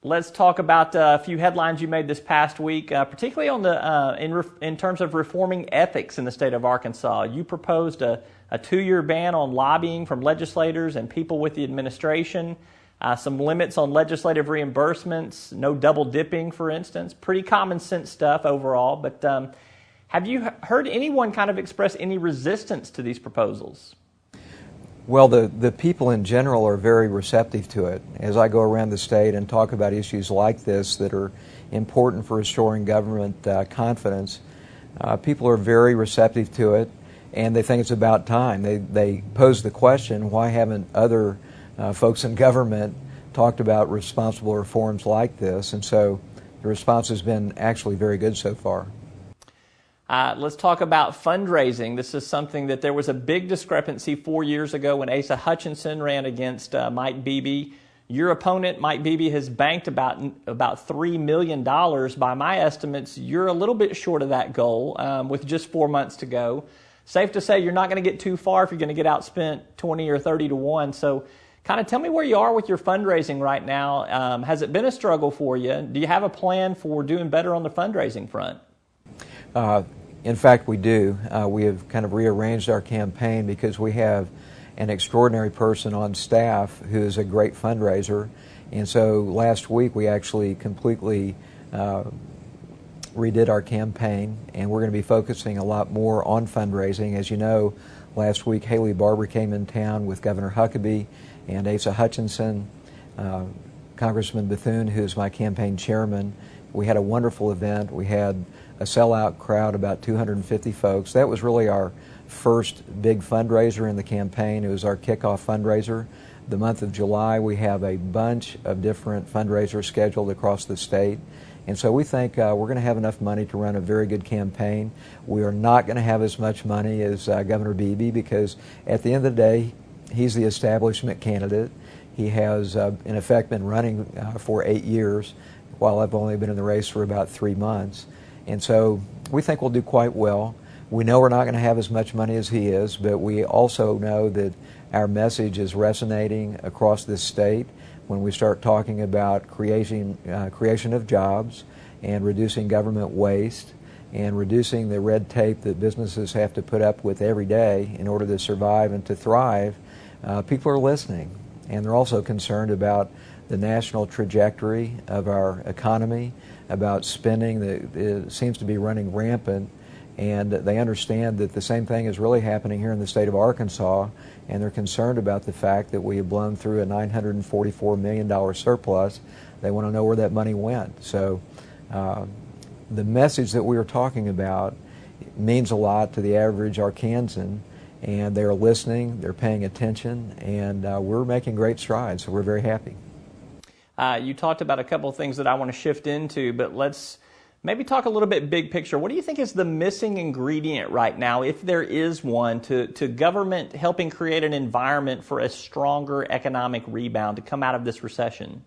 Let's talk about a few headlines you made this past week, particularly on the in terms of reforming ethics in the state of Arkansas. You proposed a 2-year ban on lobbying from legislators and people with the administration, some limits on legislative reimbursements, no double dipping, for instance. Pretty common sense stuff overall, but have you heard anyone kind of express any resistance to these proposals? Well, the people in general are very receptive to it. As I go around the state and talk about issues like this that are important for restoring government confidence, people are very receptive to it, and they think it's about time. They pose the question, why haven't other folks in government talked about responsible reforms like this? And so the response has been actually very good so far. Let's talk about fundraising. This is something that there was a big discrepancy 4 years ago when Asa Hutchinson ran against Mike Beebe. Your opponent, Mike Beebe, has banked about $3 million. By my estimates, you're a little bit short of that goal with just 4 months to go. Safe to say you're not going to get too far if you're going to get outspent 20 or 30 to 1. So kind of tell me where you are with your fundraising right now. Has it been a struggle for you? Do you have a plan for doing better on the fundraising front? In fact, we do. We have kind of rearranged our campaign because we have an extraordinary person on staff who is a great fundraiser. And so last week we actually completely redid our campaign, and we're going to be focusing a lot more on fundraising. As you know, last week Haley Barbour came in town with Governor Huckabee and Asa Hutchinson, Congressman Bethune, who's my campaign chairman. We had a wonderful event. We had a sellout crowd, about 250 folks. That was really our first big fundraiser in the campaign. It was our kickoff fundraiser. The month of July, we have a bunch of different fundraisers scheduled across the state. And so we think we're going to have enough money to run a very good campaign. We are not going to have as much money as Governor Beebe because at the end of the day, he's the establishment candidate. He has, in effect, been running for 8 years, while I've only been in the race for about 3 months. And so we think we'll do quite well. We know we're not going to have as much money as he is, but we also know that our message is resonating across this state when we start talking about creation of jobs and reducing government waste and reducing the red tape that businesses have to put up with every day in order to survive and to thrive. People are listening, and they're also concerned about the national trajectory of our economy, about spending that seems to be running rampant, and they understand that the same thing is really happening here in the state of Arkansas, and they're concerned about the fact that we have blown through a $944 million surplus. They want to know where that money went. So the message that we are talking about means a lot to the average Arkansan, and they're listening, they're paying attention, and we're making great strides, so we're very happy. You talked about a couple of things that I want to shift into, but let's maybe talk a little bit big picture. What do you think is the missing ingredient right now, if there is one, to government helping create an environment for a stronger economic rebound to come out of this recession?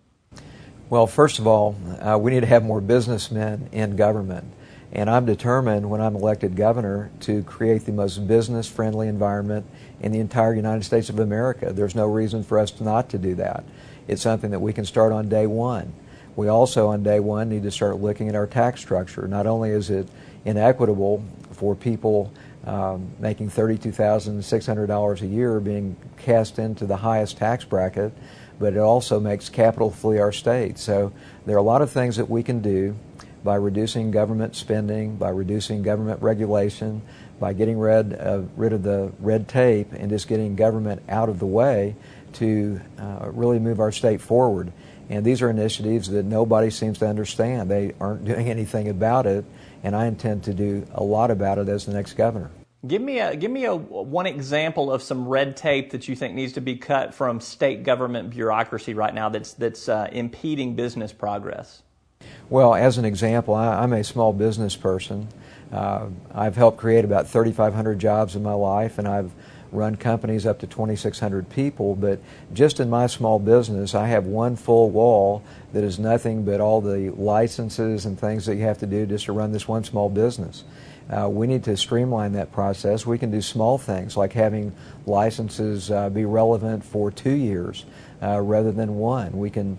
Well, first of all, we need to have more businessmen in government. And I'm determined when I'm elected governor to create the most business-friendly environment in the entire United States of America. There's no reason for us not to do that. It's something that we can start on day one. We also, on day one, need to start looking at our tax structure. Not only is it inequitable for people making $32,600 a year being cast into the highest tax bracket, but it also makes capital flee our state. So there are a lot of things that we can do by reducing government spending, by reducing government regulation, by getting rid of the red tape and just getting government out of the way to really move our state forward. And these are initiatives that nobody seems to understand. They aren't doing anything about it, and I intend to do a lot about it as the next governor. Give me one example of some red tape that you think needs to be cut from state government bureaucracy right now that's impeding business progress. Well, as an example, I'm a small business person. I've helped create about 3,500 jobs in my life, and I've run companies up to 2,600 people, but just in my small business, I have one full wall that is nothing but all the licenses and things that you have to do just to run this one small business. We need to streamline that process. We can do small things like having licenses be relevant for 2 years rather than one. We can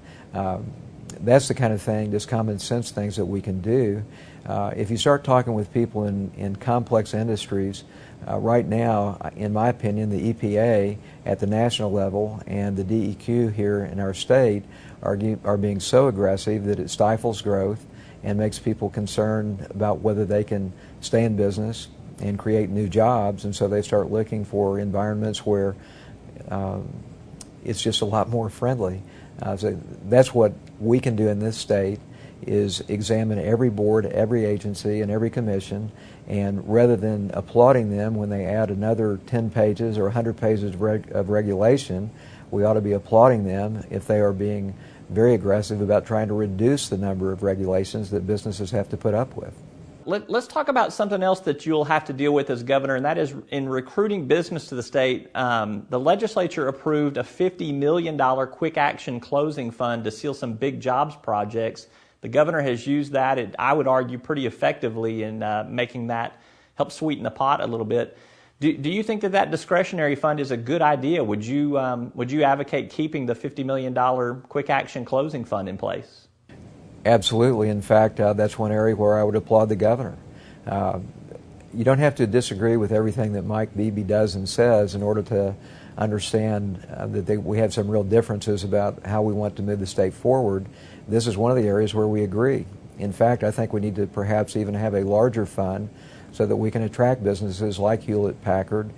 that's the kind of thing, just common sense things that we can do. If you start talking with people in complex industries, right now, in my opinion, the EPA at the national level and the DEQ here in our state are being so aggressive that it stifles growth and makes people concerned about whether they can stay in business and create new jobs, and so they start looking for environments where it's just a lot more friendly. So that's what we can do in this state, is examine every board, every agency, and every commission, and rather than applauding them when they add another 10 pages or 100 pages of regulation, we ought to be applauding them if they are being very aggressive about trying to reduce the number of regulations that businesses have to put up with. Let's talk about something else that you'll have to deal with as governor, and that is in recruiting business to the state. The legislature approved a $50 million quick action closing fund to seal some big jobs projects. The governor has used that, I would argue, pretty effectively in making that help sweeten the pot a little bit. Do you think that discretionary fund is a good idea? Would you advocate keeping the $50 million quick action closing fund in place? Absolutely. In fact, that's one area where I would applaud the governor. You don't have to disagree with everything that Mike Beebe does and says in order to understand that we have some real differences about how we want to move the state forward. This is one of the areas where we agree. In fact, I think we need to perhaps even have a larger fund so that we can attract businesses like Hewlett-Packard,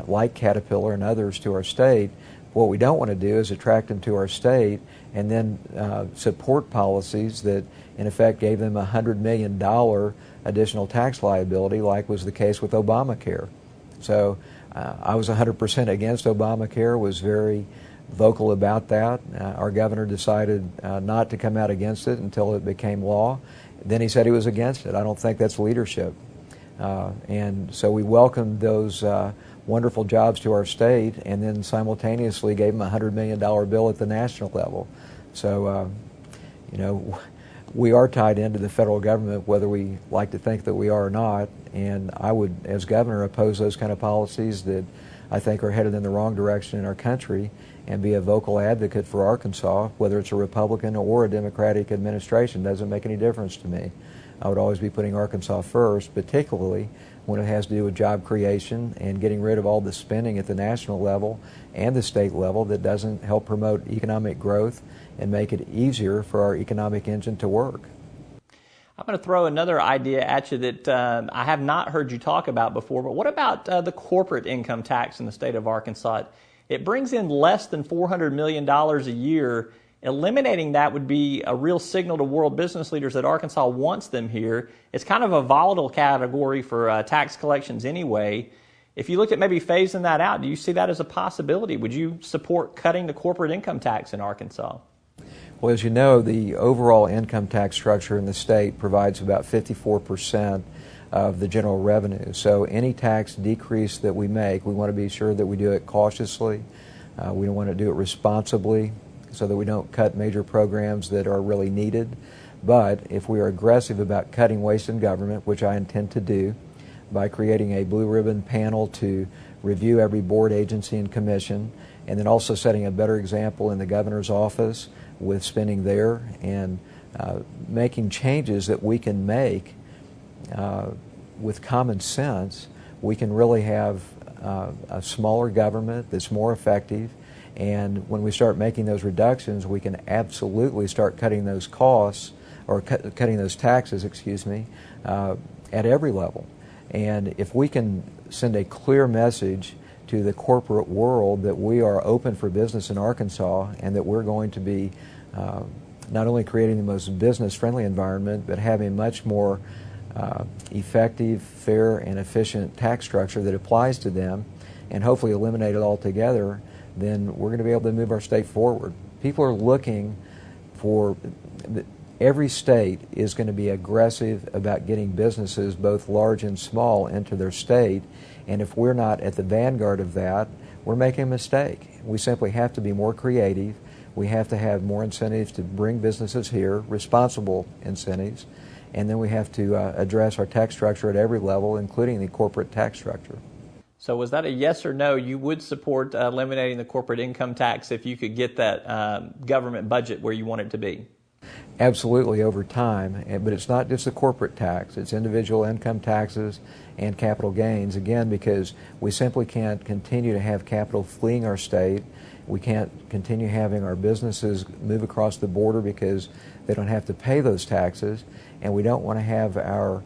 like Caterpillar and others to our state. What we don't want to do is attract them to our state and then support policies that in effect gave them a $100 million additional tax liability, like was the case with Obamacare. So I was 100% against Obamacare, was very vocal about that. Our governor decided not to come out against it until it became law. Then he said he was against it. I don't think that's leadership. And so we welcomed those wonderful jobs to our state, and then simultaneously gave them a $100 million bill at the national level. So, we are tied into the federal government, whether we like to think that we are or not, and I would, as governor, oppose those kind of policies that I think are headed in the wrong direction in our country, and be a vocal advocate for Arkansas, whether it's a Republican or a Democratic administration. Doesn't make any difference to me. I would always be putting Arkansas first, particularly when it has to do with job creation and getting rid of all the spending at the national level and the state level that doesn't help promote economic growth and make it easier for our economic engine to work. I'm going to throw another idea at you that I have not heard you talk about before, but what about the corporate income tax in the state of Arkansas? It brings in less than $400 million a year. Eliminating that would be a real signal to world business leaders that Arkansas wants them here. It's kind of a volatile category for tax collections anyway. If you look at maybe phasing that out, do you see that as a possibility? Would you support cutting the corporate income tax in Arkansas? Well, as you know, the overall income tax structure in the state provides about 54% of the general revenue. So any tax decrease that we make, we want to be sure that we do it cautiously. We don't want to do it responsibly, so that we don't cut major programs that are really needed. But if we are aggressive about cutting waste in government, which I intend to do, by creating a blue ribbon panel to review every board, agency, and commission, and then also setting a better example in the governor's office with spending there, and making changes that we can make with common sense, we can really have a smaller government that's more effective. And when we start making those reductions, we can absolutely start cutting those costs, or cutting those taxes, at every level. And if we can send a clear message to the corporate world that we are open for business in Arkansas, and that we're going to be not only creating the most business-friendly environment, but having a much more effective, fair, and efficient tax structure that applies to them, and hopefully eliminate it altogether, then we're going to be able to move our state forward. People are looking for, every state is going to be aggressive about getting businesses, both large and small, into their state, and if we're not at the vanguard of that, we're making a mistake. We simply have to be more creative. We have to have more incentives to bring businesses here, responsible incentives, and then we have to address our tax structure at every level, including the corporate tax structure. So was that a yes or no? You would support eliminating the corporate income tax if you could get that government budget where you want it to be? Absolutely, over time, but it's not just the corporate tax, it's individual income taxes and capital gains, again, because we simply can't continue to have capital fleeing our state. We can't continue having our businesses move across the border because they don't have to pay those taxes, and we don't want to have our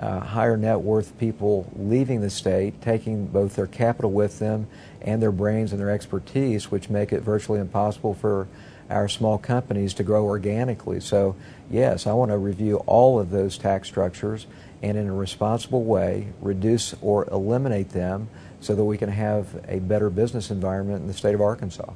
higher net worth people leaving the state, taking both their capital with them and their brains and their expertise, which make it virtually impossible for our small companies to grow organically. So yes, I want to review all of those tax structures and in a responsible way reduce or eliminate them so that we can have a better business environment in the state of Arkansas.